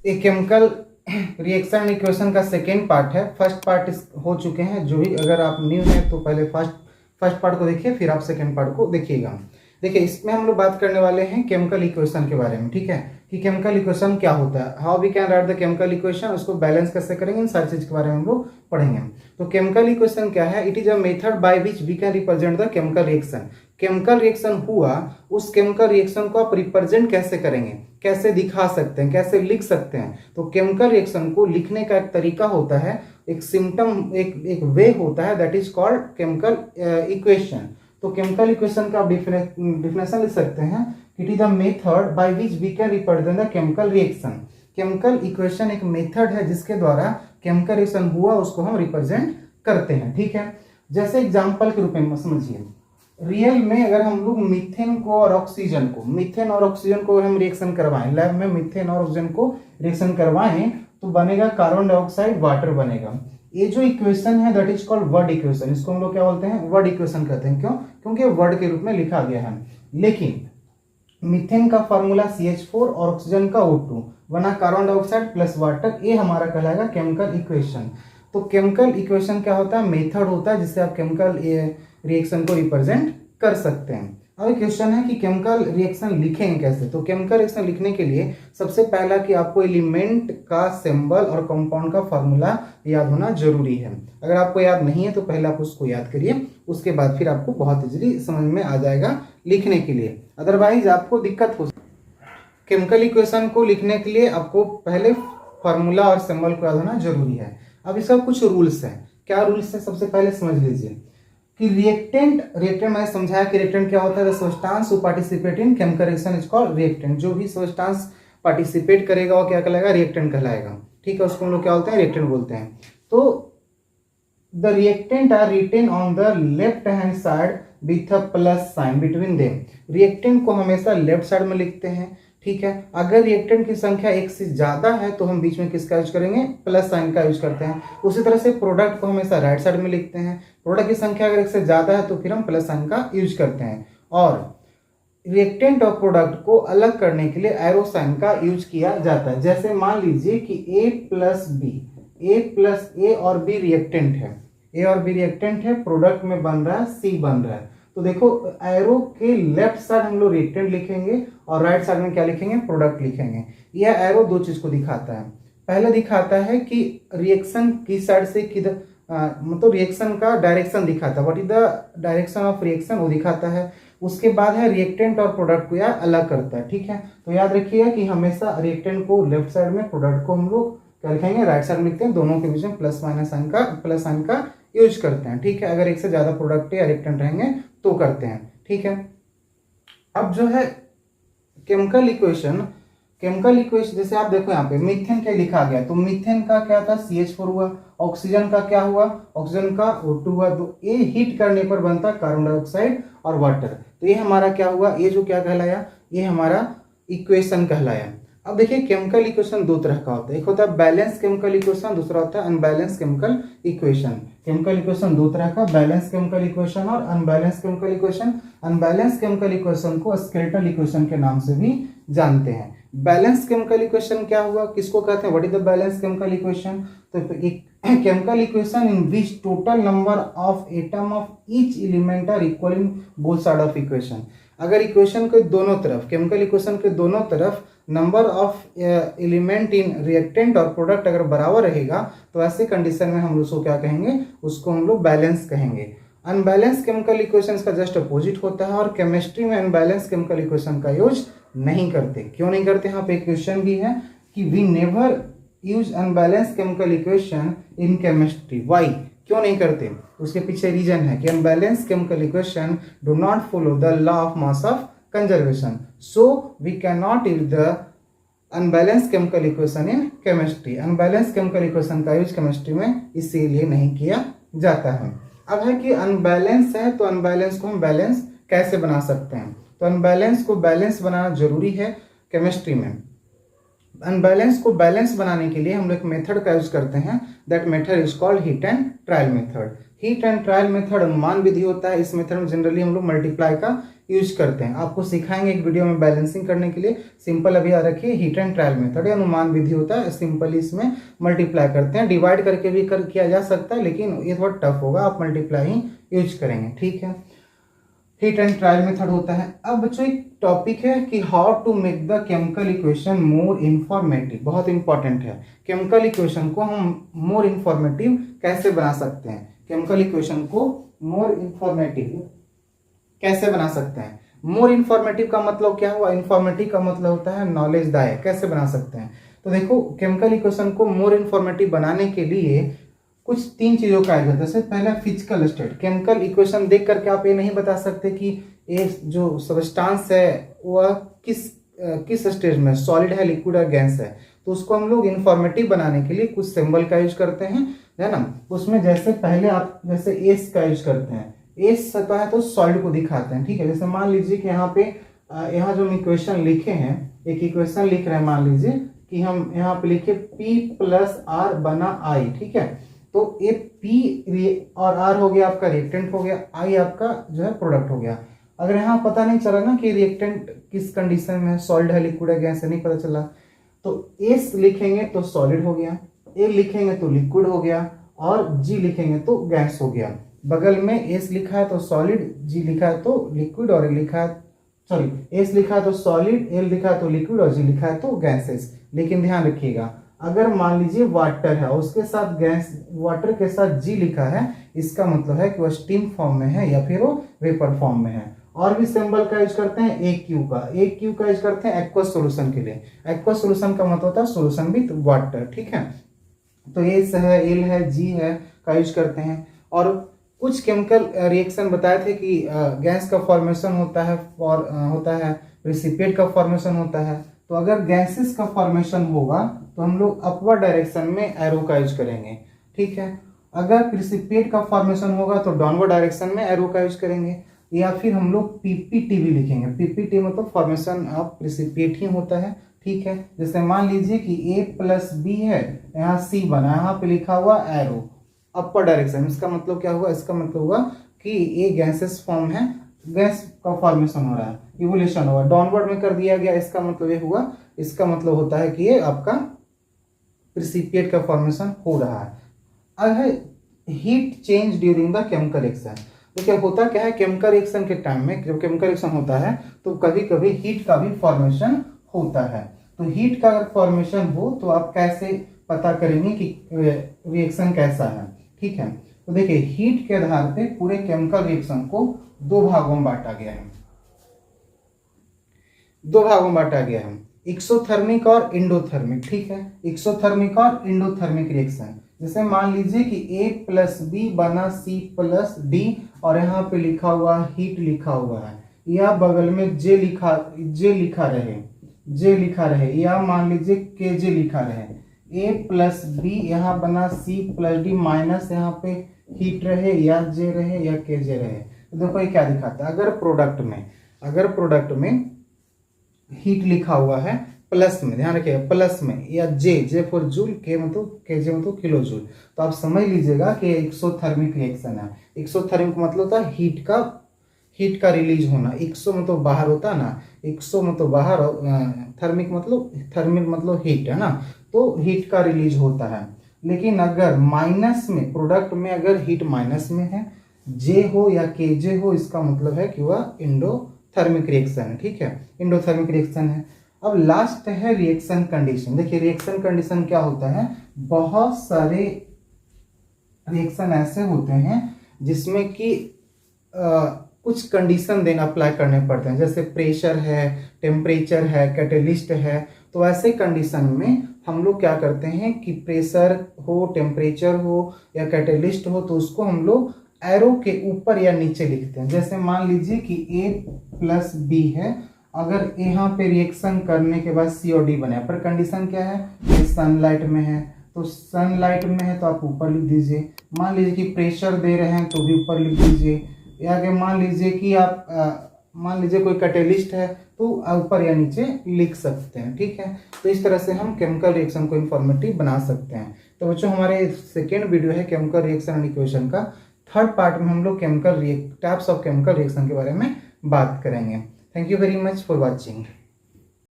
एक chemical reaction equation का second part है। फर्स्ट पार्ट हो चुके हैं। जो भी अगर आप न्यू हैं तो पहले फर्स्ट पार्ट को देखिए, फिर आप सेकेंड पार्ट को देखिएगा। देखिए, इसमें हम लोग बात करने वाले हैं केमिकल इक्वेशन के बारे में, ठीक है, कि केमिकल इक्वेशन क्या होता है, how we can write the chemical equation, उसको बैलेंस कैसे करेंगे, इन सारी चीज के बारे में हम लोग पढ़ेंगे। तो केमिकल इक्वेशन क्या है? It is a method by which we can represent the chemical reaction. Chemical reaction हुआ, उस केमिकल रिएक्शन को आप रिप्रेजेंट कैसे करेंगे, कैसे दिखा सकते हैं, कैसे लिख सकते हैं। तो केमिकल रिएक्शन को लिखने का एक तरीका होता है, एक सिम्टम, एक वे होता है, that is called chemical equation. तो केमिकल इक्वेशन का आप डिफिनेशन लिख सकते हैं, it is the method by which we can represent the chemical reaction. Chemical equation एक मेथड है जिसके द्वारा केमिकल रिएक्शन हुआ उसको हम रिप्रेजेंट करते हैं, ठीक है। जैसे एग्जांपल के रूप में समझिए, रियल में अगर हम लोग मीथेन को और ऑक्सीजन को हम रिएक्शन करवाएं, लैब में मीथेन और ऑक्सीजन को रिएक्शन करवाएं तो बनेगा कार्बन डाइऑक्साइड, वाटर बनेगा। ये जो इक्वेशन है that is called word equation. इसको हम लोग क्या बोलते हैं? वर्ड इक्वेशन कहते हैं। क्यों? क्योंकि वर्ड के रूप में लिखा गया है। लेकिन मीथेन का फॉर्मूला CH4 और ऑक्सीजन का O2 बना कार्बन डाइऑक्साइड प्लस वाटर, ये हमारा कहलाएगा केमिकल इक्वेशन। तो केमिकल इक्वेशन क्या होता है? मेथड होता है जिससे आप केमिकल रिएक्शन को रिप्रेजेंट कर सकते हैं। अब एक क्वेश्चन है कि केमिकल रिएक्शन लिखेंगे कैसे। तो केमिकल रिएक्शन लिखने के लिए सबसे पहला कि आपको एलिमेंट का सिंबल और कंपाउंड का फॉर्मूला याद होना जरूरी है। अगर आपको याद नहीं है तो पहले आप उसको याद करिए, उसके बाद फिर आपको बहुत इजीली समझ में आ जाएगा लिखने के लिए, अदरवाइज आपको दिक्कत हो। केमिकल इक्वेशन को लिखने के लिए आपको पहले फॉर्मूला और सिंबल को याद होना जरूरी है। अब इसका कुछ रूल्स है। क्या रूल्स है? सबसे पहले समझ लीजिए कि रिएक्टेंट मैंने समझाया कि रिएक्टेंट क्या होता है। The substance who participate in chemical reaction is called reactant. जो भी सब्सटेंस पार्टिसिपेट करेगा वो क्या कहलाएगा? रिएक्टेंट कहलाएगा, ठीक है। उसको हम लोग क्या बोलते हैं? रिएक्टेंट बोलते हैं। तो the reactant are written on the left hand side with a plus sign between them. Reactant को हमेशा लेफ्ट साइड में लिखते हैं, ठीक है। अगर रिएक्टेंट की संख्या एक से ज्यादा है तो हम बीच में किसका यूज करेंगे? प्लस साइन का यूज करते हैं। उसी तरह से प्रोडक्ट को हमेशा राइट साइड में लिखते हैं। प्रोडक्ट की संख्या अगर एक से ज्यादा है तो फिर हम प्लस साइन का यूज करते हैं। और रिएक्टेंट और प्रोडक्ट को अलग करने के लिए एरो साइन का यूज किया जाता है। जैसे मान लीजिए कि A प्लस ए और बी रिएक्टेंट है, ए और बी रिएक्टेंट है, प्रोडक्ट में बन रहा है C बन रहा है। तो देखो, एरो के लेफ्ट साइड हम लोग रिएक्टेंट लिखेंगे और राइट साइड में क्या लिखेंगे? प्रोडक्ट लिखेंगे। यह एरो दो चीज को दिखाता है। पहले दिखाता है कि रिएक्शन किस साइड से किधर, मतलब रिएक्शन का डायरेक्शन दिखाता है, what is the direction of reaction, वो दिखाता है। उसके बाद है रिएक्टेंट और प्रोडक्ट को यह अलग करता है, ठीक है। तो याद रखिएगा कि हमेशा रिएक्टेंट को लेफ्ट साइड में, प्रोडक्ट को हम लोग क्या लिखेंगे? राइट साइड में लिखते हैं। दोनों के बीच में प्लस साइन का यूज करते हैं, ठीक है। अगर एक से ज्यादा प्रोडक्ट या रिएक्टेंट रहेंगे तो करते हैं, ठीक है। अब जो है केमिकल इक्वेशन जैसे आप देखो यहाँ पे मीथेन क्या लिखा गया, तो मीथेन का क्या था? CH4 हुआ। ऑक्सीजन का क्या हुआ? ऑक्सीजन का O2 हुआ। तो ये हीट करने पर बनता कार्बन डाइऑक्साइड और वाटर। तो ये हमारा क्या हुआ? ये जो क्या कहलाया? ये हमारा इक्वेशन कहलाया। अब देखिए, केमिकल इक्वेशन दो तरह का होता है। एक होता है बैलेंस केमिकल इक्वेशन, दूसरा होता है unbalance chemical equation. Chemical equation दो तरह का, बैलेंस केमिकल इक्वेशन और unbalance chemical equation. Unbalance chemical equation को स्केलेटल इक्वेशन के नाम से भी जानते हैं। बैलेंस केमिकल इक्वेशन क्या हुआ? किसको कहते हैं? What is the balance chemical equation? तो chemical equation in which total number of atom of each element are equal in both side of equation. अगर इक्वेशन के दोनों तरफ, केमिकल इक्वेशन के दोनों तरफ number of element in reactant और product अगर बराबर रहेगा तो ऐसे कंडीशन में हम उसको क्या कहेंगे? उसको हम लोग बैलेंस कहेंगे। अनबैलेंस केमिकल इक्वेशन का जस्ट अपोजिट होता है और केमिस्ट्री में अनबैलेंस केमिकल इक्वेशन का यूज नहीं करते। क्यों नहीं करते? यहाँ पे क्वेश्चन भी है कि we never use unbalance chemical equation in chemistry. Why? क्यों नहीं करते? उसके पीछे रीजन है कि unbalance chemical equation do not follow the law of mass of conservation, so we can not use the unbalance chemical equation in chemistry. Unbalance chemical equation का use chemistry में इसीलिए नहीं किया जाता है। अब है कि अनबैलेंस है तो अनबैलेंस को हम बैलेंस कैसे बना सकते हैं? तो अनबैलेंस को बैलेंस बनाना जरूरी है केमिस्ट्री में। अनबैलेंस को बैलेंस बनाने के लिए हम लोग एक मेथड का यूज करते हैं, that method is called heat and trial method. Heat and trial method अनुमान विधि होता है। इस मेथड में जनरली हम लोग मल्टीप्लाई का यूज करते हैं। आपको सिखाएंगे एक वीडियो में बैलेंसिंग करने के लिए। सिंपल अभी याद रखिए, हीट एंड ट्रायल मेथड है, अनुमान विधि होता है, सिंपली इसमें मल्टीप्लाई करते हैं, डिवाइड करके भी किया जा सकता है, लेकिन ये थोड़ा टफ होगा, आप मल्टीप्लाई ही यूज करेंगे, ठीक है। हीट एंड ट्रायल मेथड होता है। अब बच्चों एक टॉपिक है कि how to make the chemical equation more informative, बहुत इंपॉर्टेंट है। केमिकल इक्वेशन को हम मोर इंफॉर्मेटिव कैसे बना सकते हैं, केमिकल इक्वेशन को मोर इंफॉर्मेटिव कैसे बना सकते हैं। मोर इंफॉर्मेटिव का मतलब क्या हुआ, इंफॉर्मेटिव का मतलब होता है नॉलेजदायक, कैसे बना सकते हैं। तो देखो केमिकल इक्वेशन को मोर इंफॉर्मेटिव बनाने के लिए कुछ 3 चीजों का आएगा। जैसे पहला फिजिकल स्टेट, केमिकल इक्वेशन देख करके आप ये नहीं बता सकते कि ये जो सब्सटेंस है वह किस स्टेज में, सॉलिड है, लिक्विड है, गैस है। तो उसको हम लोग इंफॉर्मेटिव बनाने के लिए कुछ सिंबल का यूज करते हैं, है ना। उसमें जैसे पहले आप जैसे एस का यूज करते हैं, एस सतह है तो सॉलिड को दिखाते हैं, ठीक है। जैसे मान लीजिए कि यहाँ पे यहाँ जो हम इक्वेशन लिखे हैं, एक इक्वेशन लिख रहे हैं, मान लीजिए कि हम यहाँ पे लिखे P + R बना I, ठीक है। तो ये P और R हो गया आपका रिएक्टेंट हो गया, I आपका जो है प्रोडक्ट हो गया। अगर यहाँ पता नहीं चला ना कि रिएक्टेंट किस कंडीशन में है, सॉलिड है, लिक्विड है, गैस है, नहीं पता चला, तो S लिखेंगे तो सॉलिड हो गया, A लिखेंगे तो लिक्विड हो गया, और G लिखेंगे तो गैस हो गया। बगल में S लिखा है तो सॉलिड, G लिखा है तो लिक्विड, और लिखा है S लिखा है तो सॉलिड, L लिखा है तो लिक्विड, और G लिखा है तो गैसेस। लेकिन ध्यान रखिएगा, अगर मान लीजिए वाटर है उसके साथ गैस, वाटर के साथ G लिखा है, इसका मतलब है कि वो स्टीम फॉर्म में है या फिर वो वेपर फॉर्म में है। और भी सिंबल का यूज करते हैं AQ का, AQ का यूज करते हैं एक्वस सॉल्यूशन के लिए। एक्वस सॉल्यूशन का मतलब होता है सॉल्यूशन विद वाटर, ठीक है। तो S है, L है, G है का यूज करते हैं। और कुछ केमिकल रिएक्शन बताए थे कि गैस का फॉर्मेशन होता है, प्रेसिपिटेट का फॉर्मेशन होता है। तो अगर गैसेस का फॉर्मेशन होगा तो हम लोग अपवर्ड डायरेक्शन में एरो का यूज करेंगे, ठीक है। अगर प्रेसिपिटेट का फॉर्मेशन होगा तो डाउनवर्ड डायरेक्शन में एरो का यूज करेंगे, या फिर हम लोग PPT भी लिखेंगे। PPT मतलब फॉर्मेशन ऑफ प्रेसिपिटेट ही होता है, ठीक है। जैसे मान लीजिए कि A + B है, यहाँ C बना, यहाँ पे लिखा हुआ एरो अपर डायरेक्शन, इसका मतलब क्या हुआ, इसका मतलब हुआ कि ये गैसेस फॉर्म है, गैस का फॉर्मेशन हो रहा है, इवोल्यूशन हुआ, डाउनवर्ड में कर दिया गया, इसका मतलब ये हुआ, इसका मतलब होता है कि ये आपका प्रेसिपिटेट का फॉर्मेशन हो रहा है। अब heat change during the chemical reaction. तो क्या होता क्या है, केमिकल रिएक्शन के टाइम में जब केमिकल रिएक्शन होता है तो कभी कभी हीट का भी फॉर्मेशन होता है। तो हीट का अगर फॉर्मेशन हो तो आप कैसे पता करेंगे कि रिएक्शन कैसा है, ठीक है। तो देखिए हीट के आधार पे पूरे केमिकल रिएक्शन को 2 भागों में बांटा गया है, 2 भागों में बांटा गया है, एक्सोथर्मिक और इंडोथर्मिक, ठीक है। एक्सोथर्मिक और इंडोथर्मिक रिएक्शन। जैसे मान लीजिए कि A + B बना C + D, और यहाँ पे लिखा हुआ हीट लिखा हुआ है, या बगल में J लिखा रहे, या मान लीजिए KJ लिखा रहे। A + B यहाँ बना C + D माइनस यहाँ पे हीट रहे, या J रहे या KJ रहे। तो देखो ये क्या दिखाता है, अगर प्रोडक्ट में हीट लिखा हुआ है प्लस में, ध्यान रखिएगा प्लस में, या J फॉर जूल, K मतलब KJ मतलब किलो जूल, तो आप समझ लीजिएगा कि एक्सोथर्मिक रिएक्शन है। एक्सोथर्मिक मतलब होता है हीट का रिलीज होना। एक्सो मतलब बाहर होता है ना, एक्सो मतलब बाहर, थर्मिक मतलब हीट है ना, तो हीट का रिलीज होता है। लेकिन अगर माइनस में, प्रोडक्ट में अगर हीट माइनस में है, J हो या KJ हो, इसका मतलब है कि वह इंडोथर्मिक रिएक्शन है, ठीक है, इंडोथर्मिक रिएक्शन है। अब लास्ट है रिएक्शन कंडीशन। देखिए रिएक्शन कंडीशन क्या होता है, बहुत सारे रिएक्शन ऐसे होते हैं जिसमें कि कुछ कंडीशन देना अप्लाई करने पड़ते हैं, जैसे प्रेशर है, टेम्परेचर है, कैटेलिस्ट है। तो ऐसे कंडीशन में हम लोग क्या करते हैं कि प्रेशर हो, टेम्परेचर हो या कैटेलिस्ट हो, तो उसको हम लोग एरो के ऊपर या नीचे लिखते हैं। जैसे मान लीजिए कि A + B है, अगर यहाँ पे रिएक्शन करने के बाद C और D बने, पर कंडीशन क्या है, ये सनलाइट में है, तो सनलाइट में है तो आप ऊपर लिख दीजिए। मान लीजिए कि प्रेशर दे रहे हैं तो भी ऊपर लिख दीजिए, या आगे मान लीजिए कि आप मान लीजिए कोई कैटेलिस्ट है तो ऊपर या नीचे लिख सकते हैं, ठीक है। तो इस तरह से हम केमिकल रिएक्शन को इंफॉर्मेटिव बना सकते हैं। तो बच्चों हमारे सेकेंड वीडियो है केमिकल रिएक्शन एंड इक्वेशन का। थर्ड पार्ट में हम लोग टाइप्स ऑफ केमिकल रिएक्शन के बारे में बात करेंगे। Thank you very much for watching.